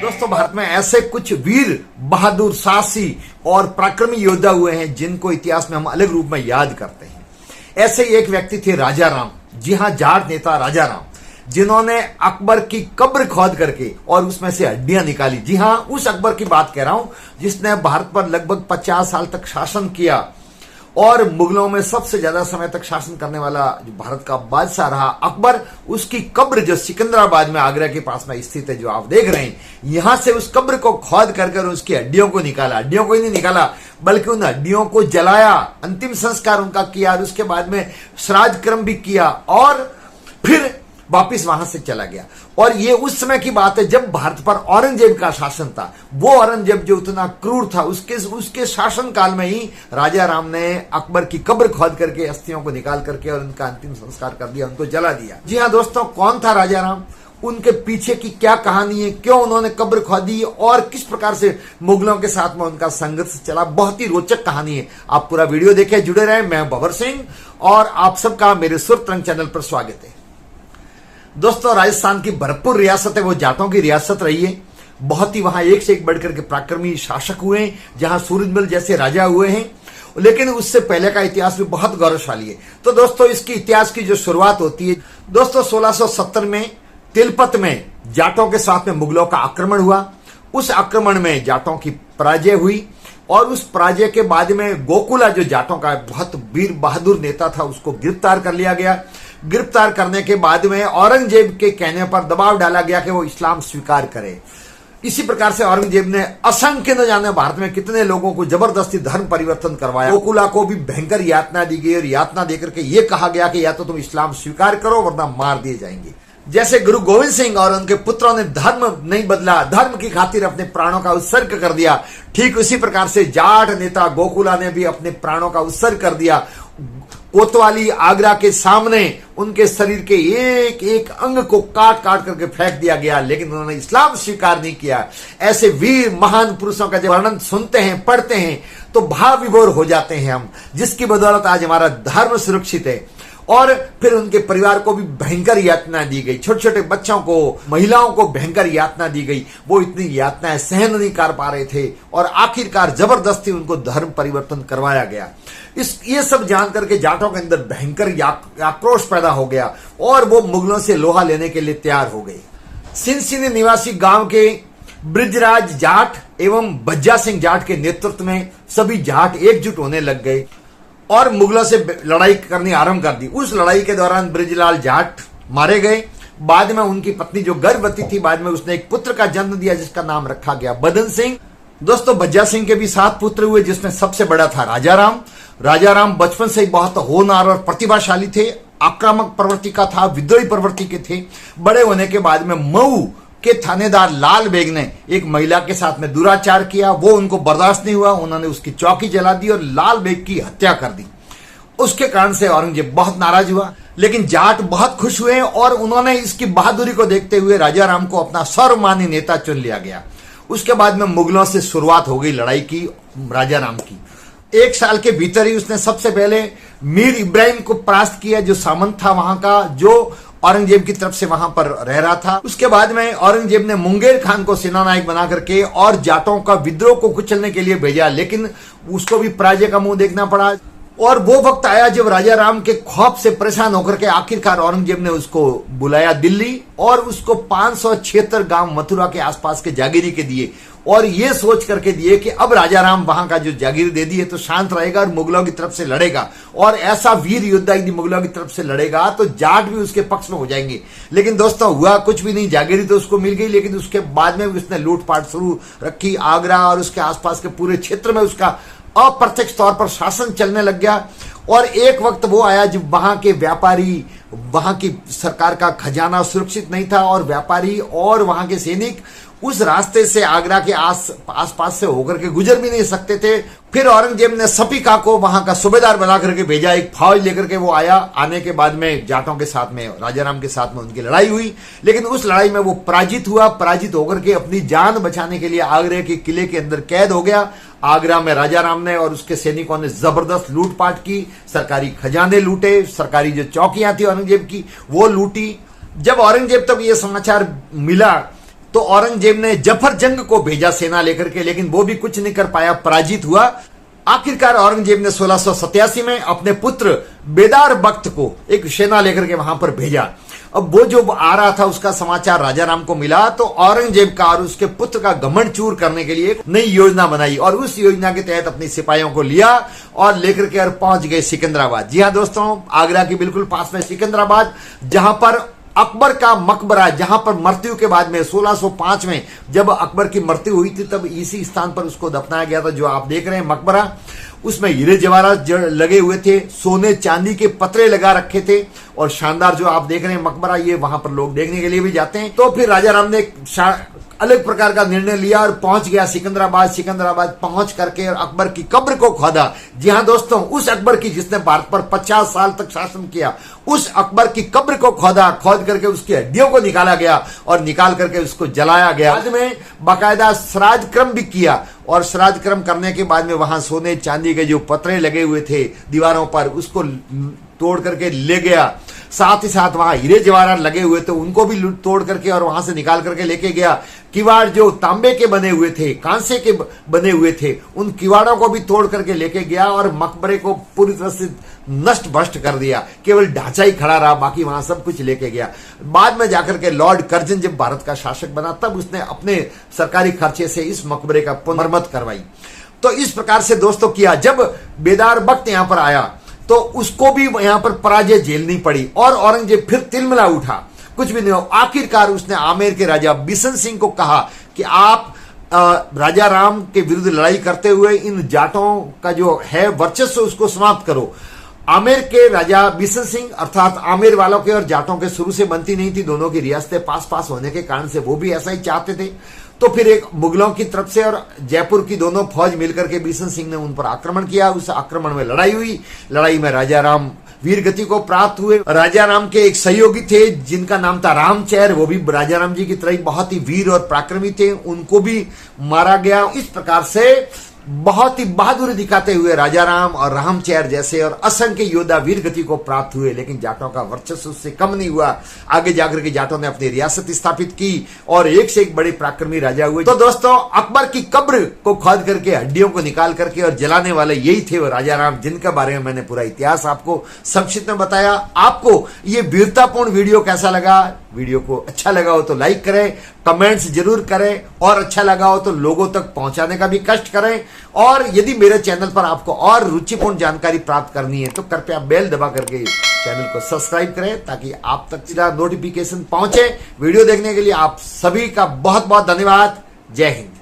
दोस्तों, भारत में ऐसे कुछ वीर बहादुर साहसी और पराक्रमी योद्धा हुए हैं जिनको इतिहास में हम अलग रूप में याद करते हैं। ऐसे ही एक व्यक्ति थे राजा राम। जी हां, जाट नेता राजा राम, जिन्होंने अकबर की कब्र खोद करके और उसमें से हड्डियां निकाली। जी हां, उस अकबर की बात कह रहा हूं जिसने भारत पर लगभग 50 साल तक शासन किया और मुगलों में सबसे ज्यादा समय तक शासन करने वाला जो भारत का बादशाह रहा अकबर, उसकी कब्र जो सिकंदराबाद में आगरा के पास में स्थित है, जो आप देख रहे हैं, यहां से उस कब्र को खोद कर उसकी हड्डियों को निकाला। हड्डियों को ही नहीं निकाला बल्कि उन हड्डियों को जलाया, अंतिम संस्कार उनका किया और उसके बाद में श्राद्ध कर्म भी किया और फिर वापिस वहां से चला गया। और ये उस समय की बात है जब भारत पर औरंगजेब का शासन था। वो औरंगजेब जो उतना क्रूर था, उसके शासन काल में ही राजा राम ने अकबर की कब्र खोद करके अस्थियों को निकाल करके और उनका अंतिम संस्कार कर दिया, उनको जला दिया। जी हाँ दोस्तों, कौन था राजा राम, उनके पीछे की क्या कहानी है, क्यों उन्होंने कब्र खोदी और किस प्रकार से मुगलों के साथ में उनका संघर्ष चला, बहुत ही रोचक कहानी है। आप पूरा वीडियो देखें, जुड़े रहे। मैं भंवर सिंह और आप सबका मेरे सुर तरंग चैनल पर स्वागत है। दोस्तों, राजस्थान की भरपूर रियासत है, वो जाटों की रियासत रही है। बहुत ही वहां एक से एक बढ़कर के पराक्रमी शासक हुए हैं, जहां सूरजमल जैसे राजा हुए हैं, लेकिन उससे पहले का इतिहास भी बहुत गौरवशाली है। तो दोस्तों, इसकी इतिहास की जो शुरुआत होती है दोस्तों 1670 में तिलपत में जाटों के साथ में मुगलों का आक्रमण हुआ। उस आक्रमण में जाटों की पराजय हुई और उस पराजय के बाद में गोकुला जो जाटों का बहुत वीर बहादुर नेता था, उसको गिरफ्तार कर लिया गया। गिरफ्तार करने के बाद में औरंगजेब के कहने पर दबाव डाला गया कि वो इस्लाम स्वीकार करे। इसी प्रकार से औरंगजेब ने असंख्य न जाने भारत में कितने लोगों को जबरदस्ती धर्म परिवर्तन करवाया। गोकुला को भी भयंकर यातना दी गई और यातना देकर के ये कहा गया कि या तो तुम इस्लाम स्वीकार करो वरना मार दिए जाएंगे। जैसे गुरु गोविंद सिंह और उनके पुत्रों ने धर्म नहीं बदला, धर्म की खातिर अपने प्राणों का उत्सर्ग कर दिया, ठीक उसी प्रकार से जाट नेता गोकुला ने भी अपने प्राणों का उत्सर्ग कर दिया। कोतवाली आगरा के सामने उनके शरीर के एक एक अंग को काट काट करके फेंक दिया गया, लेकिन उन्होंने इस्लाम स्वीकार नहीं किया। ऐसे वीर महान पुरुषों का जब वर्णन सुनते हैं, पढ़ते हैं, तो भाव विभोर हो जाते हैं हम, जिसकी बदौलत आज हमारा धर्म सुरक्षित है। और फिर उनके परिवार को भी भयंकर यातना दी गई, छोटे छोटे बच्चों को, महिलाओं को भयंकर यातना दी गई। वो इतनी यातनाएं सहन नहीं कर पा रहे थे और आखिरकार जबरदस्ती उनको धर्म परिवर्तन करवाया गया। ये सब जान करके जाटों के अंदर भयंकर आक्रोश पैदा हो गया और वो मुगलों से लोहा लेने के लिए तैयार हो गए। सिनसिनी निवासी गांव के ब्रिजराज जाट एवं बज्जा सिंह जाट के नेतृत्व में सभी जाट एकजुट होने लग गए और मुगलों से लड़ाई करनी आरंभ कर दी। उस लड़ाई के दौरान ब्रिजलाल जाट मारे गए। बाद में उनकी पत्नी जो गर्भवती थी, बाद में उसने एक पुत्र का जन्म दिया जिसका नाम रखा गया बदन सिंह। दोस्तों, बज्जा सिंह के भी 7 पुत्र हुए, जिसमें सबसे बड़ा था राजा राम। राजा राम बचपन से ही बहुत होनहार और प्रतिभाशाली थे, आक्रामक प्रवृत्ति का था, विद्रोही प्रवृत्ति के थे। बड़े होने के बाद में मऊ के थानेदार लाल बेग ने एक महिला के साथ में दुराचार किया। वो उनको बर्दाश्त नहीं हुआ, उन्होंने उसकी चौकी जला दी और लाल बेग की हत्या कर दी। उसके कारण से औरंगजेब बहुत नाराज हुआ, लेकिन जाट बहुत खुश हुए और उन्होंने इसकी बहादुरी को देखते हुए राजा राम को अपना सर्वमान्य नेता चुन लिया गया। उसके बाद में मुगलों से शुरुआत हो गई लड़ाई की राजा राम की। 1 साल के भीतर ही उसने सबसे पहले मीर इब्राहिम को परास्त किया, जो सामंत था वहां का, जो औरंगजेब की तरफ से वहां पर रह रहा था। उसके बाद में औरंगजेब ने मुंगेर खान को सेनानायक बना करके और जाटों का विद्रोह को कुचलने के लिए भेजा, लेकिन उसको भी पराजय का मुंह देखना पड़ा। और वो वक्त आया जब राजा राम के खौफ से परेशान होकर के आखिरकार औरंगजेब ने उसको बुलाया दिल्ली और उसको 576 गांव मथुरा के आसपास के जागीरी के दिए और ये सोच करके दिए कि अब राजा राम वहां का जो जागीर दे दिए तो शांत रहेगा और मुगलों की तरफ से लड़ेगा। और ऐसा वीर योद्धा यदि मुगलों की तरफ से लड़ेगा तो जाट भी उसके पक्ष में हो जाएंगे। लेकिन दोस्तों, हुआ कुछ भी नहीं। जागीरी तो उसको मिल गई, लेकिन उसके बाद में उसने लूटपाट शुरू रखी। आगरा और उसके आसपास के पूरे क्षेत्र में उसका अप्रत्यक्ष तौर पर शासन चलने लग गया। और एक वक्त वो आया जब वहां के व्यापारी, वहां की सरकार का खजाना सुरक्षित नहीं था और व्यापारी और वहां के सैनिक उस रास्ते से आगरा के आसपास से होकर के गुजर भी नहीं सकते थे। फिर औरंगजेब ने सपीका को वहां का सूबेदार बना करके भेजा, एक फौज लेकर के वो आया। आने के बाद में जाटों के साथ में, राजा राम के साथ में उनकी लड़ाई हुई, लेकिन उस लड़ाई में वो पराजित हुआ। पराजित होकर के अपनी जान बचाने के लिए आगरे के किले के अंदर कैद हो गया। आगरा में राजा राम ने और उसके सैनिकों ने जबरदस्त लूटपाट की, सरकारी खजाने लूटे, सरकारी जो चौकियां थी औरंगजेब की वो लूटी। जब औरंगजेब तक ये समाचार मिला तो औरंगजेब ने जफर जंग को भेजा सेना लेकर के, लेकिन वो भी कुछ नहीं कर पाया, पराजित हुआ। आखिरकार औरंगजेब ने 1687 में अपने पुत्र बेदार बख्त को एक सेना लेकर के वहां पर भेजा। अब वो जो आ रहा था उसका समाचार राजा राम को मिला, तो औरंगजेब का और उसके पुत्र का घमंड चूर करने के लिए एक नई योजना बनाई और उस योजना के तहत अपने सिपाहियों को लिया और लेकर के और पहुंच गए सिकंदराबाद। जी हां दोस्तों, आगरा के बिल्कुल पास में सिकंदराबाद, जहां पर अकबर का मकबरा, जहां पर मृत्यु के बाद में 1605 में जब अकबर की मृत्यु हुई थी तब इसी स्थान पर उसको दफनाया गया था। जो आप देख रहे हैं मकबरा, उसमें हीरे जवाहरात लगे हुए थे, सोने चांदी के पतरे लगा रखे थे और शानदार जो आप देख रहे हैं मकबरा, ये वहां पर लोग देखने के लिए भी जाते हैं। तो फिर राजा राम ने अलग प्रकार का निर्णय लिया और पहुंच गया सिकंदराबाद। सिकंदराबाद पहुंच करके अकबर की कब्र को खोदा। जी हां दोस्तों, उस अकबर की जिसने भारत पर 50 साल तक शासन किया, उस अकबर की कब्र को खोदा, खोद करके उसकी हड्डियों को निकाला गया और निकाल करके उसको जलाया गया। बाद में बाकायदा श्राद्ध क्रम भी किया और श्राद्ध क्रम करने के बाद में वहां सोने चांदी के जो पतरे लगे हुए थे दीवारों पर, उसको तोड़ करके ले गया। साथ ही साथ वहां हीरे जवाहरात लगे हुए थे, उनको भी तोड़ करके और वहां से निकाल करके लेके गया। किवाड़ जो तांबे के बने हुए थे, कांसे के बने हुए थे, उन किवाड़ों को भी तोड़ करके लेके गया और मकबरे को पूरी तरह से नष्ट भ्रष्ट कर दिया। केवल ढांचा ही खड़ा रहा, बाकी वहां सब कुछ लेके गया। बाद में जाकर के लॉर्ड कर्जन जब भारत का शासक बना तब उसने अपने सरकारी खर्चे से इस मकबरे का पुनर्मत करवाई। तो इस प्रकार से दोस्तों किया। जब बेदार बख्त यहां पर आया तो उसको भी यहां पर पराजय झेलनी पड़ी और औरंगजेब फिर तिलमिला उठा, कुछ भी नहीं हो। आखिरकार उसने आमेर के राजा बिशन सिंह को कहा कि आप राजा राम के विरुद्ध लड़ाई करते हुए इन जाटों का जो है वर्चस्व उसको समाप्त करो। आमेर के राजा बिशन सिंह अर्थात आमेर वालों के और जाटों के शुरू से बनती नहीं थी, दोनों की रियासतें पास पास होने के कारण से वो भी ऐसा ही चाहते थे। तो फिर एक मुगलों की तरफ से और जयपुर की दोनों फौज मिलकर के बिशन सिंह ने उन पर आक्रमण किया। उस आक्रमण में लड़ाई हुई। लड़ाई में राजा राम वीर गति को प्राप्त हुए। राजा राम के एक सहयोगी थे जिनका नाम था रामचैर, वो भी राजा राम जी की तरह बहुत ही वीर और पराक्रमी थे, उनको भी मारा गया। इस प्रकार से बहुत ही बहादुरी दिखाते हुए राजा राम और रामचैर जैसे और असंख्य योद्धा वीर गति को प्राप्त हुए, लेकिन जाटों का वर्चस्व उससे कम नहीं हुआ। आगे जाकर के जाटों ने अपनी रियासत स्थापित की और एक से एक बड़े पराक्रमी राजा हुए। तो दोस्तों, अकबर की कब्र को खोद करके हड्डियों को निकाल करके और जलाने वाले यही थे वो राजा राम, जिनके बारे में मैंने पूरा इतिहास आपको संक्षिप्त में बताया। आपको ये वीरतापूर्ण वीडियो कैसा लगा? वीडियो को अच्छा लगा हो तो लाइक करें, कमेंट्स जरूर करें और अच्छा लगा हो तो लोगों तक पहुंचाने का भी कष्ट करें। और यदि मेरे चैनल पर आपको और रुचिपूर्ण जानकारी प्राप्त करनी है तो कृपया बेल दबा करके चैनल को सब्सक्राइब करें ताकि आप तक सीधा नोटिफिकेशन पहुंचे। वीडियो देखने के लिए आप सभी का बहुत बहुत धन्यवाद। जय हिंद।